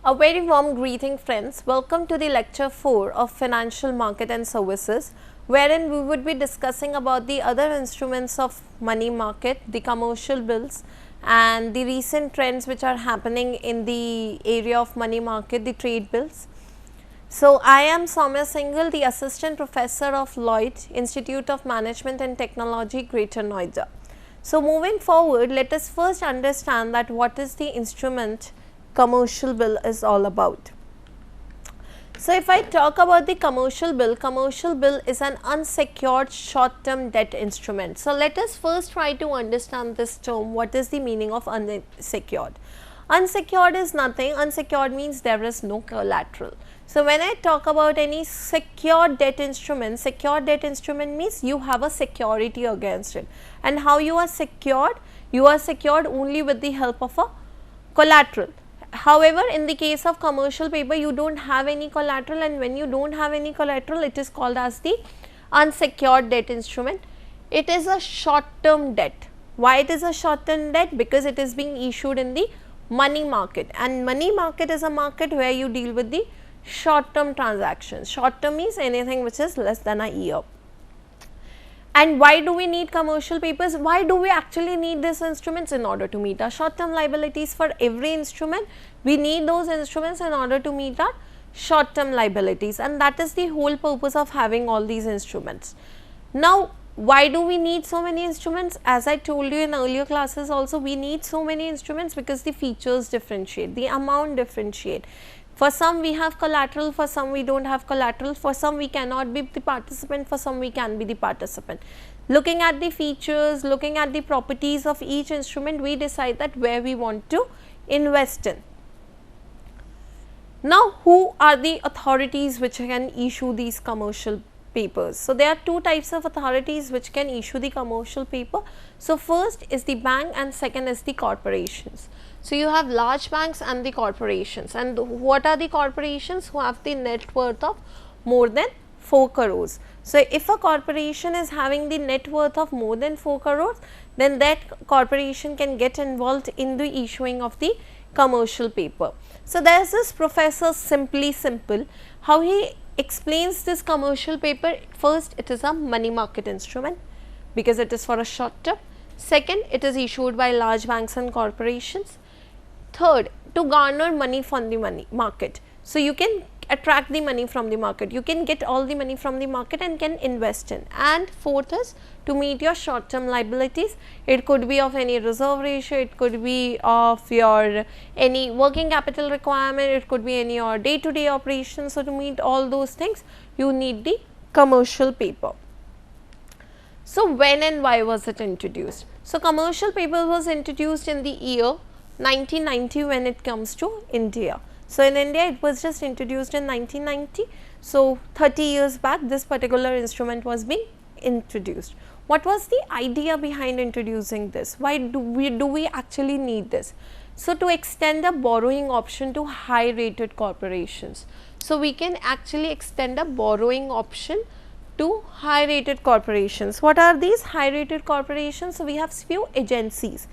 A very warm greeting, friends. Welcome to the lecture 4 of Financial Market and Services, wherein we would be discussing about the other instruments of money market, the commercial bills and the recent trends which are happening in the area of money market, the trade bills. So, I am Soumya Singhal, the Assistant Professor of Lloyd Institute of Management and Technology, Greater Noida. So, moving forward, let us first understand that what is the instrument commercial bill is all about. So, if I talk about the commercial bill is an unsecured short term debt instrument. So, let us first try to understand this term. What is the meaning of unsecured? Unsecured is nothing, unsecured means there is no collateral. So, when I talk about any secured debt instrument means you have a security against it. And how you are secured? You are secured only with the help of a collateral. However, in the case of commercial paper, you do not have any collateral, and when you do not have any collateral, it is called as the unsecured debt instrument. It is a short term debt. Why it is a short term debt? Because it is being issued in the money market, and money market is a market where you deal with the short term transactions. Short term means anything which is less than a year. And why do we need commercial papers? Why do we actually need these instruments? In order to meet our short term liabilities. For every instrument, we need those instruments in order to meet our short term liabilities, and that is the whole purpose of having all these instruments. Now, why do we need so many instruments? As I told you in earlier classes also, we need so many instruments because the features differentiate, the amount differentiate. For some we have collateral, for some we do not have collateral, for some we cannot be the participant, for some we can be the participant. Looking at the features, looking at the properties of each instrument, we decide that where we want to invest in. Now, who are the authorities which can issue these commercial papers? So, there are two types of authorities which can issue the commercial paper. So, first is the bank and second is the corporations. So, you have large banks and the corporations, and what are the corporations? Who have the net worth of more than 4 crores. So, if a corporation is having the net worth of more than 4 crores, then that corporation can get involved in the issuing of the commercial paper. So, there is this Professor Simply Simple, how he explains this commercial paper. First, it is a money market instrument because it is for a short term. Second, it is issued by large banks and corporations. Third, to garner money from the money market. So, you can attract the money from the market, you can get all the money from the market and can invest in. And fourth is to meet your short term liabilities. It could be of any reserve ratio, it could be of your any working capital requirement, it could be any your day to day operations. So, to meet all those things, you need the commercial paper. So, when and why was it introduced? So, commercial paper was introduced in the year 1990 when it comes to India. So, in India it was just introduced in 1990. So, 30 years back this particular instrument was being introduced. What was the idea behind introducing this? Why do we actually need this? So, to extend a borrowing option to high rated corporations. So, we can actually extend a borrowing option to high rated corporations. What are these high rated corporations? So, we have few agencies.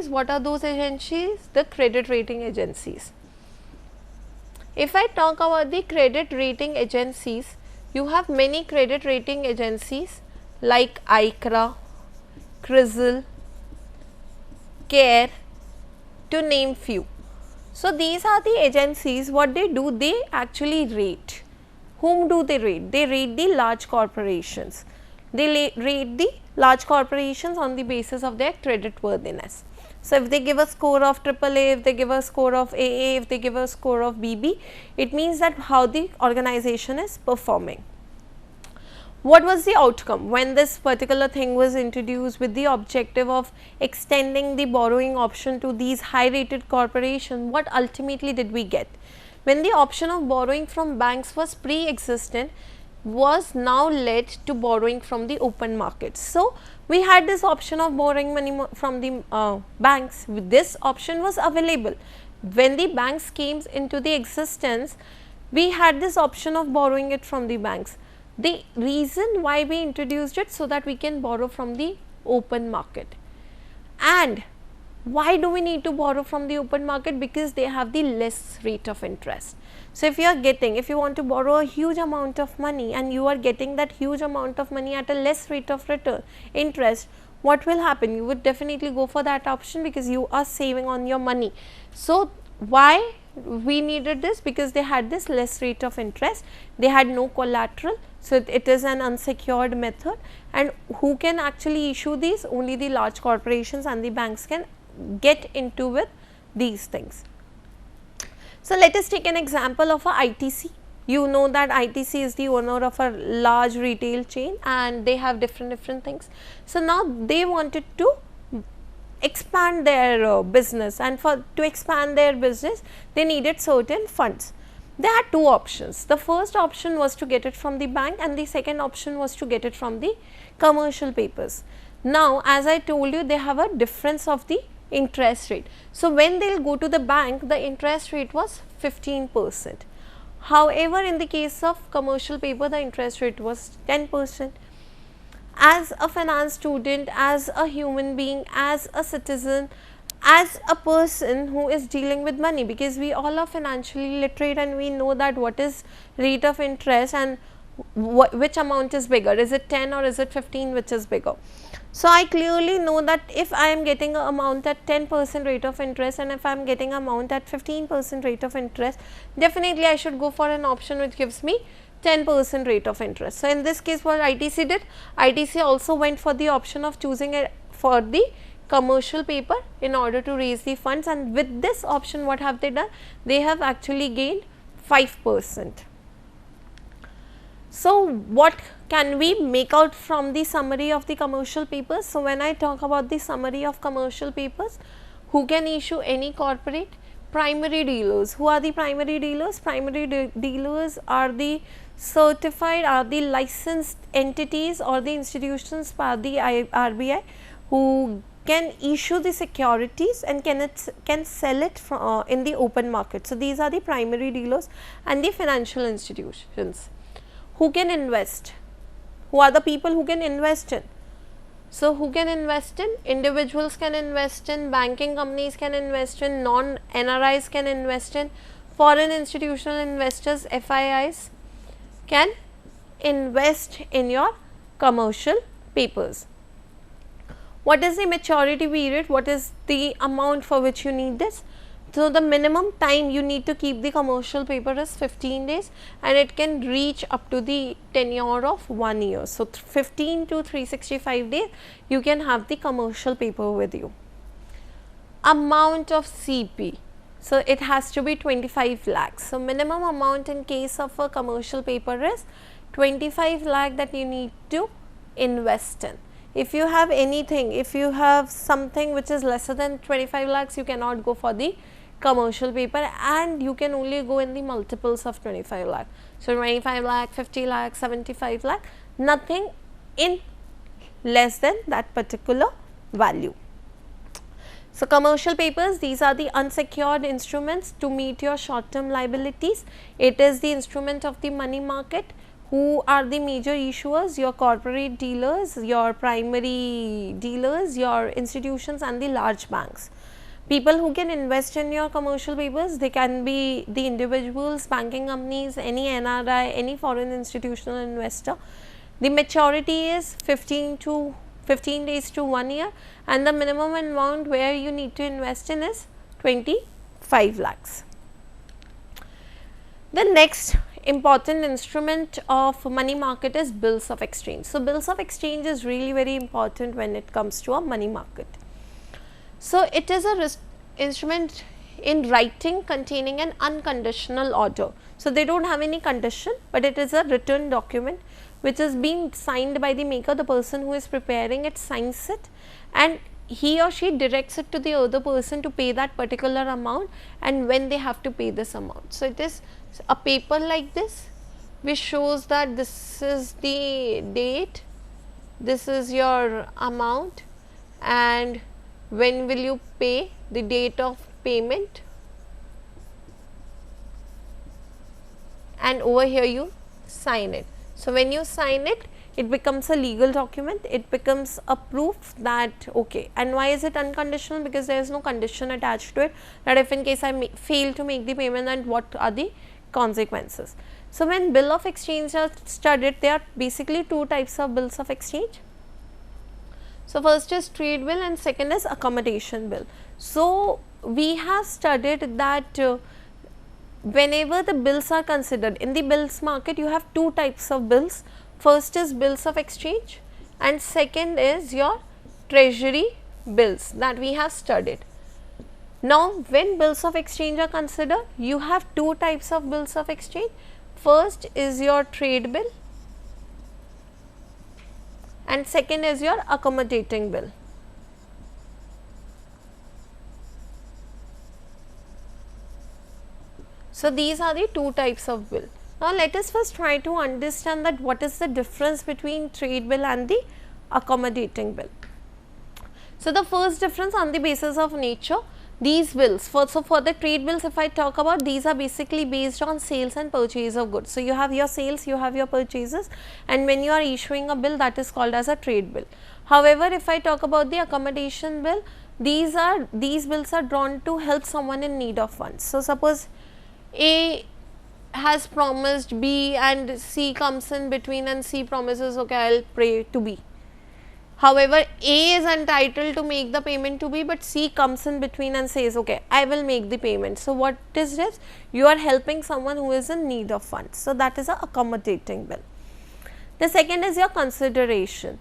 What are those agencies? The credit rating agencies. If I talk about the credit rating agencies, you have many credit rating agencies like ICRA, CRISIL, CARE, to name few. So, these are the agencies. What they do? They actually rate. Whom do they rate? They rate the large corporations. They rate the large corporations on the basis of their credit worthiness. So, if they give a score of AAA, if they give a score of AA, if they give a score of BB, it means that how the organization is performing. What was the outcome when this particular thing was introduced with the objective of extending the borrowing option to these high rated corporations? What ultimately did we get? When the option of borrowing from banks was pre-existent, was now led to borrowing from the open market. So, we had this option of borrowing money from the banks. This option was available. When the banks came into the existence, we had this option of borrowing it from the banks. The reason why we introduced it, so that we can borrow from the open market. And Why do we need to borrow from the open market? Because they have the less rate of interest. So, if you want to borrow a huge amount of money and you are getting that huge amount of money at a less rate of return interest, what will happen? You would definitely go for that option because you are saving on your money. So, why we needed this? Because they had this less rate of interest, they had no collateral. So, it is an unsecured method, and who can actually issue these? Only the large corporations and the banks can get into with these things. So, let us take an example of a ITC. You know that ITC is the owner of a large retail chain and they have different things. So, now they wanted to expand their business, and to expand their business they needed certain funds. They had two options. The first option was to get it from the bank and the second option was to get it from the commercial papers. Now, as I told you, they have a difference of the interest rate. So, when they will go to the bank, the interest rate was 15%. However, in the case of commercial paper, the interest rate was 10%. As a finance student, as a human being, as a citizen, as a person who is dealing with money, because we all are financially literate and we know that what is rate of interest and which amount is bigger, is it 10 or is it 15 which is bigger. So, I clearly know that if I am getting an amount at 10% rate of interest and if I am getting amount at 15% rate of interest, definitely I should go for an option which gives me 10% rate of interest. So, in this case what ITC did, ITC also went for the option of choosing it for the commercial paper in order to raise the funds, and with this option what have they done? They have actually gained 5%. So, what can we make out from the summary of the commercial papers? So, when I talk about the summary of commercial papers, who can issue any corporate? Primary dealers. Who are the primary dealers? Primary dealers are the certified, are the licensed entities or the institutions by the RBI who can issue the securities and can sell it in the open market. So, these are the primary dealers and the financial institutions. Who can invest? Who are the people who can invest in? So, who can invest in? Individuals can invest in, banking companies can invest in, non-NRIs can invest in, foreign institutional investors, FIIs can invest in your commercial papers. What is the maturity period? What is the amount for which you need this? So, the minimum time you need to keep the commercial paper is 15 days and it can reach up to the tenure of 1 year. So, 15 to 365 days you can have the commercial paper with you. Amount of CP. So, it has to be 25 lakhs. So, minimum amount in case of a commercial paper is 25 lakh that you need to invest in. If you have anything, if you have something which is lesser than 25 lakhs, you cannot go for the commercial paper and you can only go in the multiples of 25 lakh. So, 25 lakh, 50 lakh, 75 lakh, nothing in less than that particular value. So, commercial papers, these are the unsecured instruments to meet your short term liabilities. It is the instrument of the money market. Who are the major issuers? Your corporate dealers, your primary dealers, your institutions and the large banks. People who can invest in your commercial papers, they can be the individuals, banking companies, any NRI, any foreign institutional investor. The maturity is 15 days to 1 year and the minimum amount where you need to invest in is 25 lakhs. The next important instrument of money market is bills of exchange. So, bills of exchange is really very important when it comes to a money market. So, it is a instrument in writing containing an unconditional order. So, they do not have any condition, but it is a written document which is being signed by the maker. The person who is preparing it signs it and he or she directs it to the other person to pay that particular amount and when they have to pay this amount. So, it is a paper like this which shows that this is the date, this is your amount and when will you pay, the date of payment, and over here you sign it. So, when you sign it, it becomes a legal document, it becomes a proof that okay. And why is it unconditional? Because there is no condition attached to it, that if in case I fail to make the payment, then what are the consequences. So, when bill of exchange are studied, there are basically two types of bills of exchange. So, first is trade bill and second is accommodation bill. So, we have studied that whenever the bills are considered in the bills market, you have two types of bills. First is bills of exchange and second is your treasury bills that we have studied. Now, when bills of exchange are considered, you have two types of bills of exchange. First is your trade bill and second is your accommodating bill. So, these are the two types of bill. Now, let us first try to understand that what is the difference between trade bill and the accommodating bill. So, the first difference on the basis of nature, these bills, for the trade bills if I talk about, these are basically based on sales and purchase of goods. So, you have your sales, you have your purchases, and when you are issuing a bill, that is called as a trade bill. However, if I talk about the accommodation bill, these bills are drawn to help someone in need of funds. So, suppose A has promised B and C comes in between and C promises okay, I will pay to B. However, A is entitled to make the payment to B, but C comes in between and says okay, I will make the payment. So, what is this? You are helping someone who is in need of funds. So, that is a accommodating bill. The second is your consideration.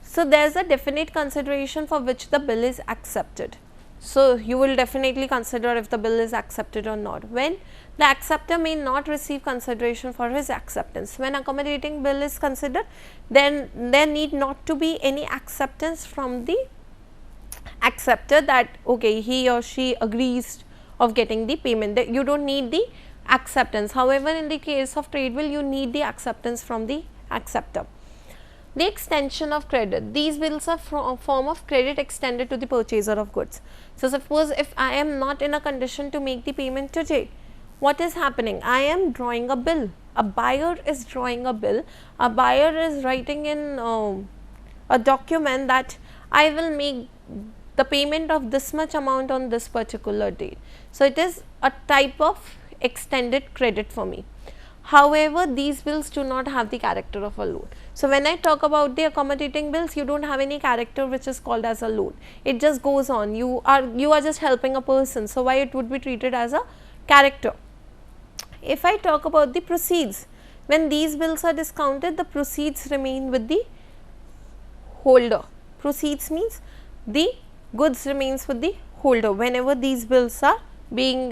So, there is a definite consideration for which the bill is accepted. So, you will definitely consider if the bill is accepted or not. When the acceptor may not receive consideration for his acceptance. When accommodating bill is considered, then there need not to be any acceptance from the acceptor that okay, he or she agrees of getting the payment, that you do not need the acceptance. However, in the case of trade bill, you need the acceptance from the acceptor. The extension of credit, these bills are a form of credit extended to the purchaser of goods. So, suppose if I am not in a condition to make the payment today, what is happening? I am drawing a bill, a buyer is drawing a bill, a buyer is writing in a document that I will make the payment of this much amount on this particular date. So, it is a type of extended credit for me. However, these bills do not have the character of a loan. So, when I talk about the accommodating bills, you do not have any character which is called as a loan. It just goes on, you are just helping a person. So, why it would be treated as a character? If I talk about the proceeds, when these bills are discounted, the proceeds remain with the holder. Proceeds means the goods remains with the holder whenever these bills are being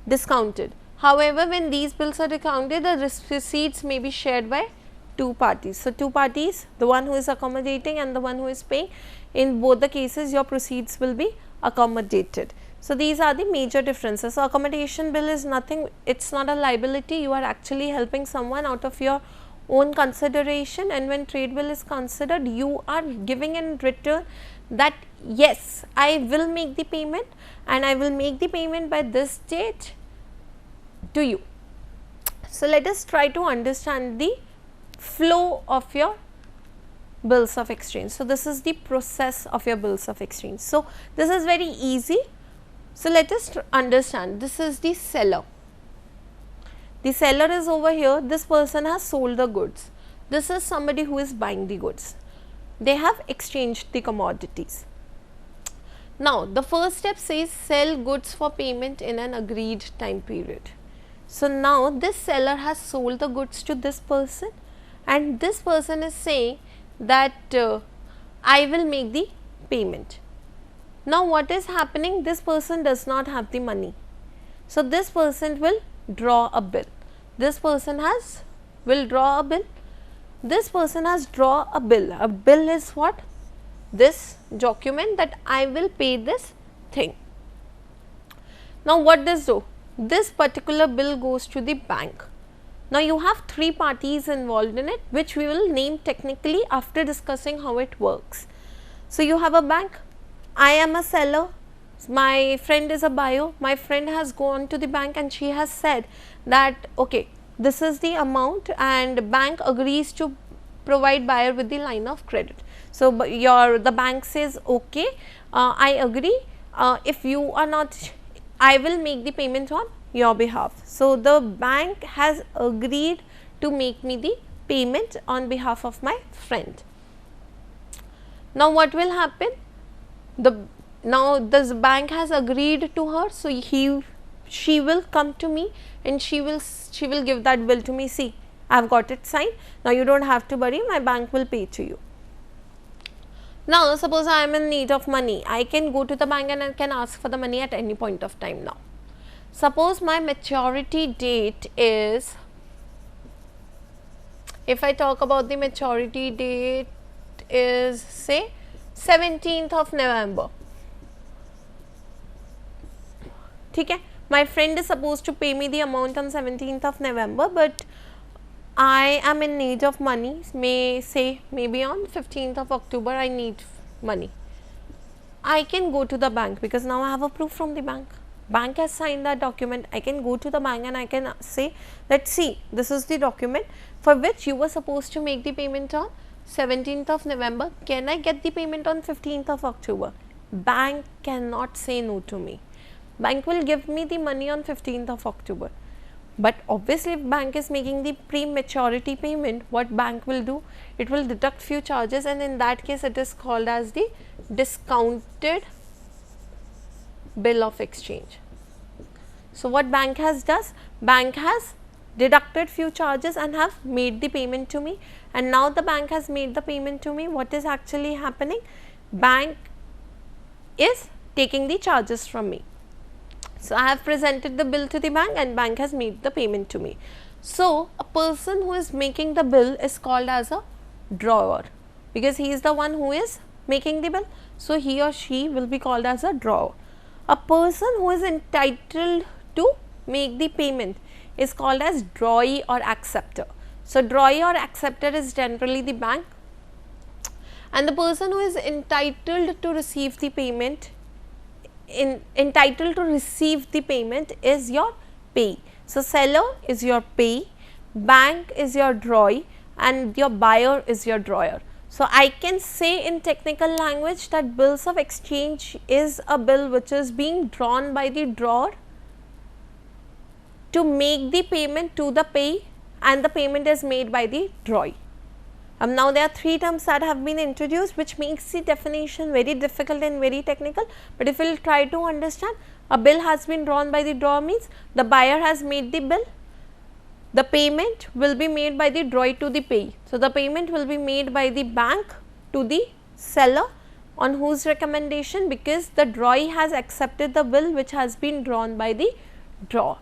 discounted. However, when these bills are discounted, the receipts may be shared by two parties. So, two parties, the one who is accommodating and the one who is paying, in both the cases your proceeds will be accommodated. So, these are the major differences. So, accommodation bill is nothing, it is not a liability, you are actually helping someone out of your own consideration, and when trade bill is considered, you are giving in return that yes, I will make the payment and I will make the payment by this date to you. So, let us try to understand the flow of your bills of exchange. So, this is the process of your bills of exchange. So, this is very easy. So, let us understand, this is the seller. The seller is over here, this person has sold the goods. This is somebody who is buying the goods. They have exchanged the commodities. Now, the first step says sell goods for payment in an agreed time period. So, now this seller has sold the goods to this person and this person is saying that I will make the payment. Now, what is happening? This person does not have the money. So, this person will draw a bill. This person will draw a bill. This person has draw a bill. A bill is what? This document that I will pay this thing. Now, what does do? This particular bill goes to the bank. Now, you have three parties involved in it, which we will name technically after discussing how it works. So, you have a bank, I am a seller, my friend is a buyer, my friend has gone to the bank and she has said that okay, this is the amount and bank agrees to provide buyer with the line of credit. So, the bank says okay, I agree, if you are not, I will make the payment on your behalf. So, the bank has agreed to make me the payment on behalf of my friend. Now, what will happen? Now this bank has agreed to her, so she will come to me and she will give that bill to me. See, I have got it signed. Now you don't have to worry, my bank will pay to you. Now suppose I am in need of money, I can go to the bank and I can ask for the money at any point of time. Now suppose my maturity date is, if I talk about the maturity date is say 17th of November. Okay, my friend is supposed to pay me the amount on 17th of November, but I am in need of money, maybe on 15th of October I need money. I can go to the bank because now I have a proof from the bank. Bank has signed that document. I can go to the bank and I can say that, see, this is the document for which you were supposed to make the payment on 17th of November. Can I get the payment on 15th of October? Bank cannot say no to me. Bank will give me the money on 15th of October. But obviously, if bank is making the pre-maturity payment, what bank will do? It will deduct few charges, and in that case, it is called as the discounted bill of exchange. So, what bank has does? Bank has deducted few charges and have made the payment to me, and now the bank has made the payment to me. What is actually happening? Bank is taking the charges from me. So, I have presented the bill to the bank and bank has made the payment to me. So, a person who is making the bill is called as a drawer, because he is the one who is making the bill. So, he or she will be called as a drawer. A person who is entitled to make the payment is called as drawee or acceptor. So, drawee or acceptor is generally the bank, and the person who is entitled to receive the payment is your payee. So, seller is your payee, bank is your drawee, and your buyer is your drawer. So, I can say in technical language that bills of exchange is a bill which is being drawn by the drawer to make the payment to the payee, and the payment is made by the drawee. Now, there are three terms that have been introduced, which makes the definition very difficult and very technical, but if we will try to understand, a bill has been drawn by the drawer means the buyer has made the bill, the payment will be made by the drawee to the payee. So, the payment will be made by the bank to the seller on whose recommendation, because the drawee has accepted the bill which has been drawn by the drawer.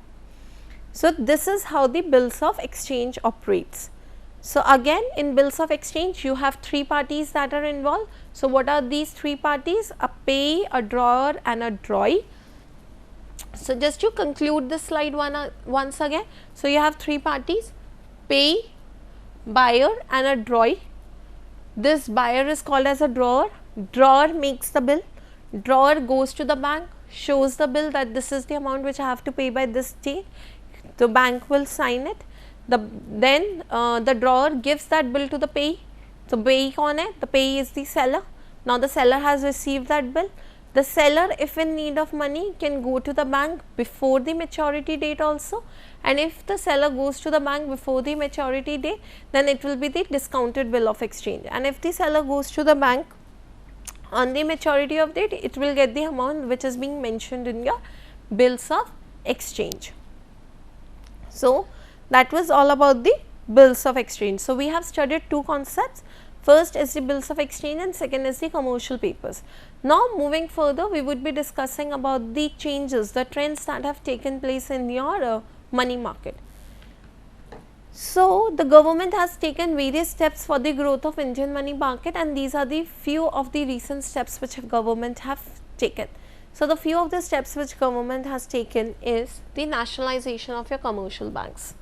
So, this is how the bills of exchange operates. So, again in bills of exchange you have three parties that are involved. So, what are these three parties? A payee, a drawer and a drawee. So, just to conclude this slide once again. So, you have three parties: payee, buyer and a drawee. This buyer is called as a drawer. Drawer makes the bill. Drawer goes to the bank, shows the bill that this is the amount which I have to pay by this date. The bank will sign it. Then the drawer gives that bill to the payee. So, payee kaun hai? The payee is the seller. Now, the seller has received that bill. The seller, if in need of money, can go to the bank before the maturity date also, and if the seller goes to the bank before the maturity date, then it will be the discounted bill of exchange, and if the seller goes to the bank on the maturity of date, it will get the amount which is being mentioned in your bills of exchange. So, that was all about the bills of exchange. So, we have studied two concepts. First is the bills of exchange and second is the commercial papers. Now, moving further, we would be discussing about the changes, the trends that have taken place in your money market. So, the government has taken various steps for the growth of Indian money market, and these are the few of the recent steps which government have taken. So, the few of the steps which government has taken is the nationalization of your commercial banks.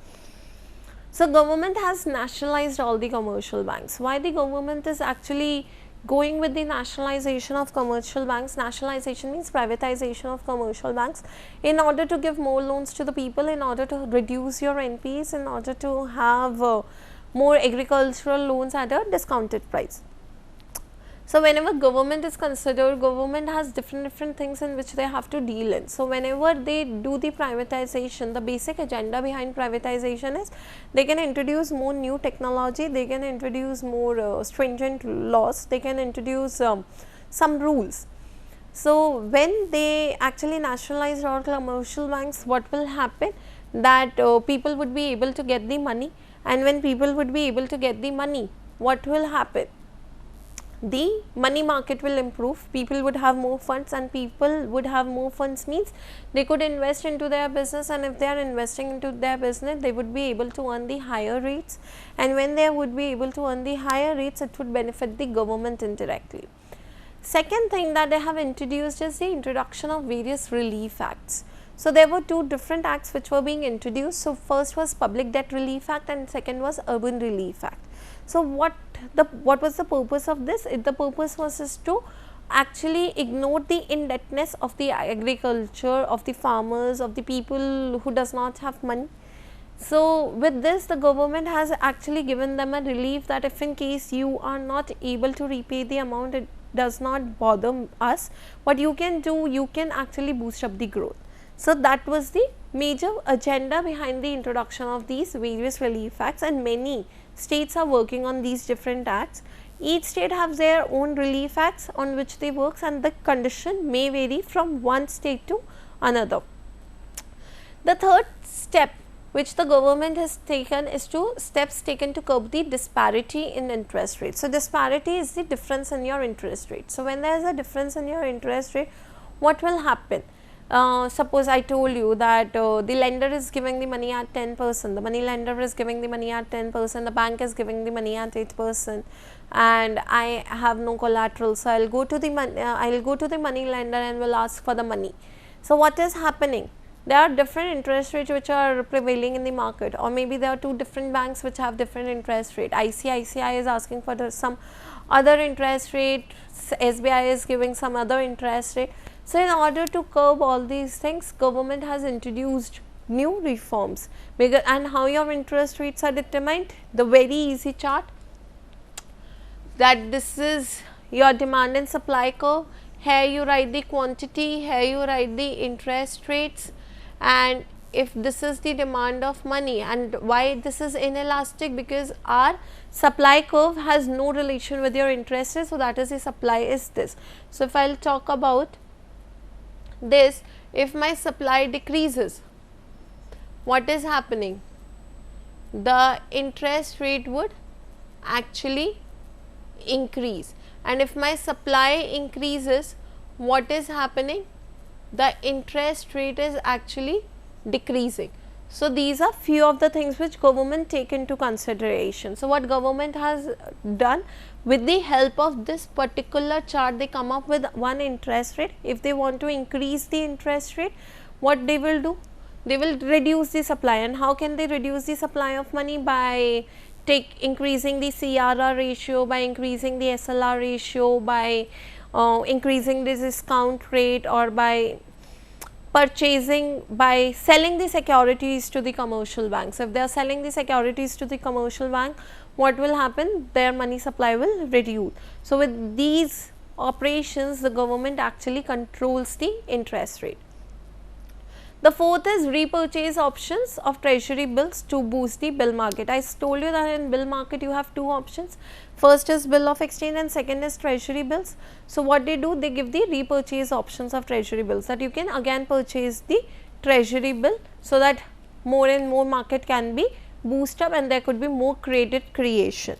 So, government has nationalized all the commercial banks. Why the government is actually going with the nationalization of commercial banks? Nationalization means privatization of commercial banks in order to give more loans to the people, in order to reduce your NPAs, in order to have more agricultural loans at a discounted price. So whenever government is considered, government has different things in which they have to deal in. So whenever they do the privatization, the basic agenda behind privatization is they can introduce more new technology, they can introduce more stringent laws, they can introduce some rules. So when they actually nationalize all commercial banks, what will happen, that people would be able to get the money, and when people would be able to get the money, what will happen? The money market will improve, people would have more funds, and people would have more funds means they could invest into their business, and if they are investing into their business, they would be able to earn the higher rates, and when they would be able to earn the higher rates, it would benefit the government indirectly. Second thing that they have introduced is the introduction of various relief acts. So there were two different acts which were being introduced. So first was Public Debt Relief Act and second was Urban Relief Act. So what was the purpose of this? The purpose was is to actually ignore the indebtedness of the agriculture, of the farmers, of the people who does not have money. So with this, the government has actually given them a relief that if in case you are not able to repay the amount, it does not bother us. What you can do, you can actually boost up the growth. So that was the major agenda behind the introduction of these various relief acts, and many states are working on these different acts. Each state has their own relief acts on which they work, and the condition may vary from one state to another. The third step which the government has taken is steps taken to curb the disparity in interest rate. So disparity is the difference in your interest rate. So when there is a difference in your interest rate, what will happen? Suppose I told you that the lender is giving the money at 10%, the money lender is giving the money at 10%, the bank is giving the money at 8%, and I have no collateral. So I'll go to the money lender and will ask for the money. So what is happening? There are different interest rates which are prevailing in the market, or maybe there are two different banks which have different interest rate. ICICI is asking for some other interest rate, SBI is giving some other interest rate. So in order to curb all these things, government has introduced new reforms. And how your interest rates are determined? The very easy chart, that this is your demand and supply curve. Here you write the quantity, here you write the interest rates, and if this is the demand of money, and why this is inelastic, because our supply curve has no relation with your interest rate. So that is the supply is this. So if I will talk about this, if my supply decreases, what is happening? The interest rate would actually increase, and if my supply increases, what is happening? The interest rate is actually decreasing. So these are few of the things which government take into consideration. So what government has done, with the help of this particular chart, they come up with one interest rate. If they want to increase the interest rate, what they will do? They will reduce the supply. And how can they reduce the supply of money? By increasing the CRR ratio, by increasing the SLR ratio, by increasing the discount rate, or by selling the securities to the commercial banks. If they are selling the securities to the commercial bank, what will happen? Their money supply will reduce. So with these operations, the government actually controls the interest rate. The fourth is repurchase options of treasury bills to boost the bill market. I told you that in bill market you have two options. First is bill of exchange and second is treasury bills. So what they do, they give the repurchase options of treasury bills, that you can again purchase the treasury bill, so that more and more market can be boosted up and there could be more credit creation.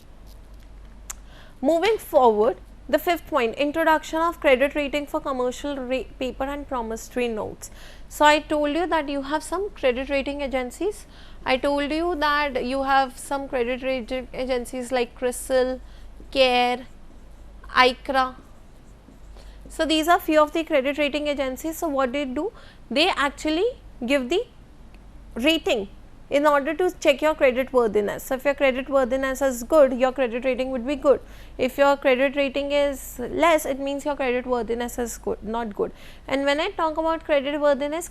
Moving forward, the fifth point, introduction of credit rating for commercial paper and promissory notes. So I told you that you have some credit rating agencies. I told you that you have some credit rating agencies like CRISIL, CARE, ICRA. So these are few of the credit rating agencies. So what they do, they actually give the rating in order to check your credit worthiness. So if your credit worthiness is good, your credit rating would be good. If your credit rating is less, it means your credit worthiness is good, not good. And when I talk about credit worthiness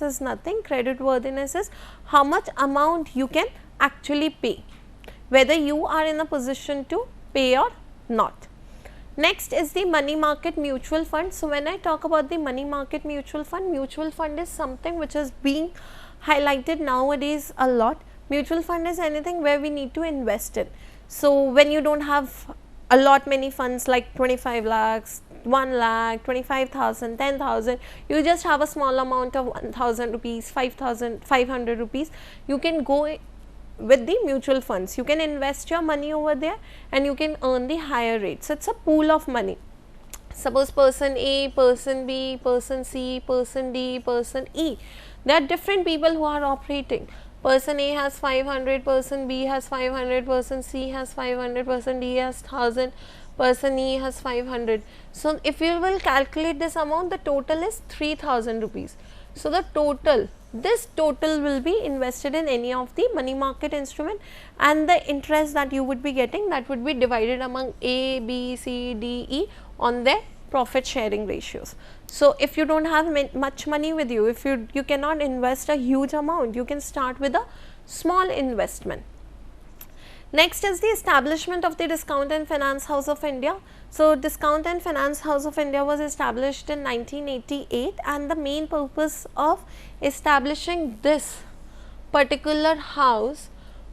is nothing. Credit worthiness is how much amount you can actually pay. whether you are in a position to pay or not. Next is the money market mutual fund. So, when I talk about the money market mutual fund is something which is being highlighted nowadays a lot. Mutual fund is anything where we need to invest in. So, when you do not have a lot many funds like 25 lakhs, 1 lakh, 25,000, 10,000, you just have a small amount of 1,000 rupees, 5,000, 500 rupees, you can go with the mutual funds. You can invest your money over there and you can earn the higher rates. So, it is a pool of money. Suppose person A, person B, person C, person D, person E, there are different people who are operating. Person A has 500, person B has 500, person C has 500, person D has 1000, person E has 500. So, if you will calculate this amount, the total is 3000 rupees. So, this total will be invested in any of the money market instrument, and the interest that you would be getting, that would be divided among A, B, C, D, E on their profit sharing ratios. So, if you do not have much money with you, if you cannot invest a huge amount, you can start with a small investment. Next is the establishment of the Discount and Finance House of India. So, Discount and Finance House of India was established in 1988, and the main purpose of establishing this particular house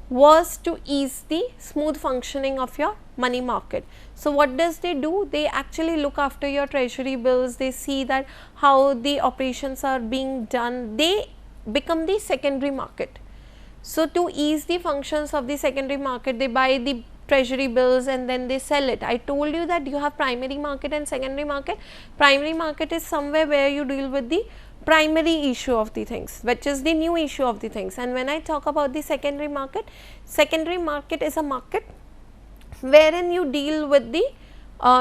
was to ease the smooth functioning of your money market. So, what does they do? They actually look after your treasury bills, they see that how the operations are being done, they become the secondary market. So, to ease the functions of the secondary market, they buy the treasury bills and then they sell it. I told you that you have primary market and secondary market. Primary market is somewhere where you deal with the primary issue of the things, which is the new issue of the things. And when I talk about the secondary market is a market wherein you deal with the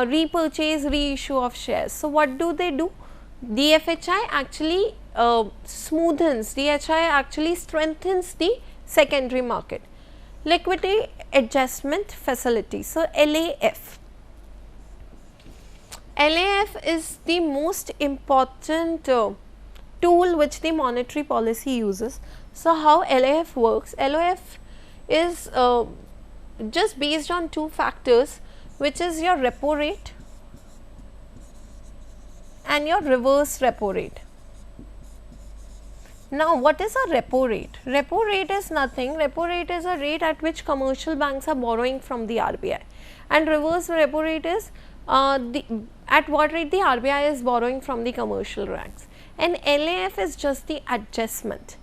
repurchase, reissue of shares. So, what do they do? DFHI actually smoothens, DHI actually strengthens the secondary market. Liquidity Adjustment Facility. So, LAF. LAF is the most important tool which the monetary policy uses. So, how LAF works? LAF is just based on two factors, which is your repo rate and your reverse repo rate. Now, what is a repo rate? Repo rate is nothing. Repo rate is a rate at which commercial banks are borrowing from the RBI, and reverse repo rate is at what rate the RBI is borrowing from the commercial banks. And LAF is just the adjustment.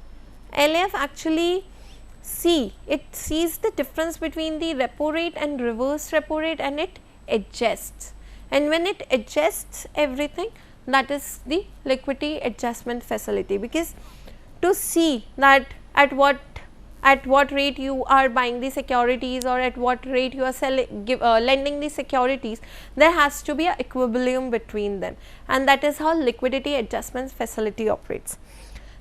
LAF actually sees the difference between the repo rate and reverse repo rate, and it adjusts. And when it adjusts everything, that is the liquidity adjustment facility, because to see that at what rate you are buying the securities or at what rate you are lending the securities, there has to be an equilibrium between them, and that is how liquidity adjustment facility operates.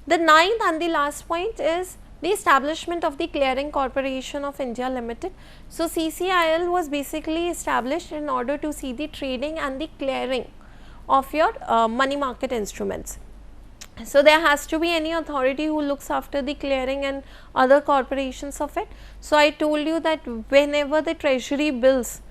The ninth and the last point is the establishment of the Clearing Corporation of India Limited. So, CCIL was basically established in order to see the trading and the clearing of your money market instruments. So, there has to be any authority who looks after the clearing and other corporations of it. So, I told you that whenever the treasury bills,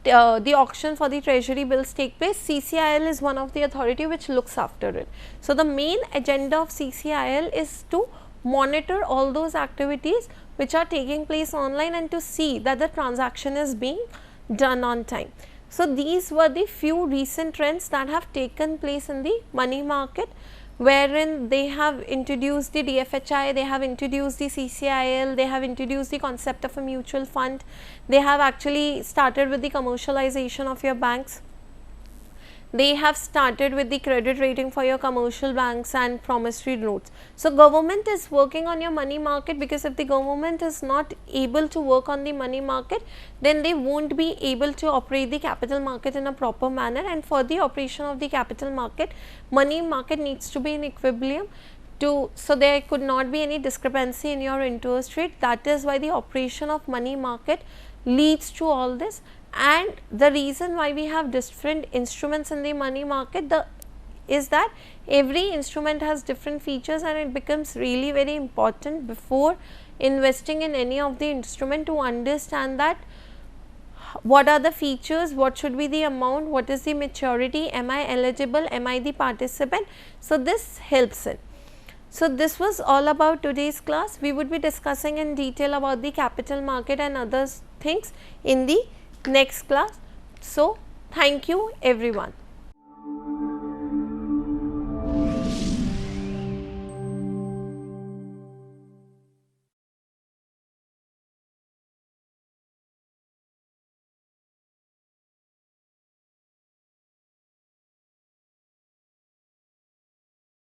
the auction for the treasury bills take place, CCIL is one of the authority which looks after it. So, the main agenda of CCIL is to monitor all those activities which are taking place online and to see that the transaction is being done on time. So, these were the few recent trends that have taken place in the money market, wherein they have introduced the DFHI, they have introduced the CCIL, they have introduced the concept of a mutual fund, they have actually started with the commercialization of your banks, they have started with the credit rating for your commercial banks and promissory notes. So, government is working on your money market, because if the government is not able to work on the money market, then they won't be able to operate the capital market in a proper manner, and for the operation of the capital market, money market needs to be in equilibrium. So, there could not be any discrepancy in your interest rate. That is why the operation of money market leads to all this. And the reason why we have different instruments in the money market is that Every instrument has different features, and it becomes really very important before investing in any of the instrument to understand that what are the features, what should be the amount, what is the maturity, am I eligible, am I the participant. So, this helps in. So, this was all about today's class. We would be discussing in detail about the capital market and other things in the next class. So, thank you everyone.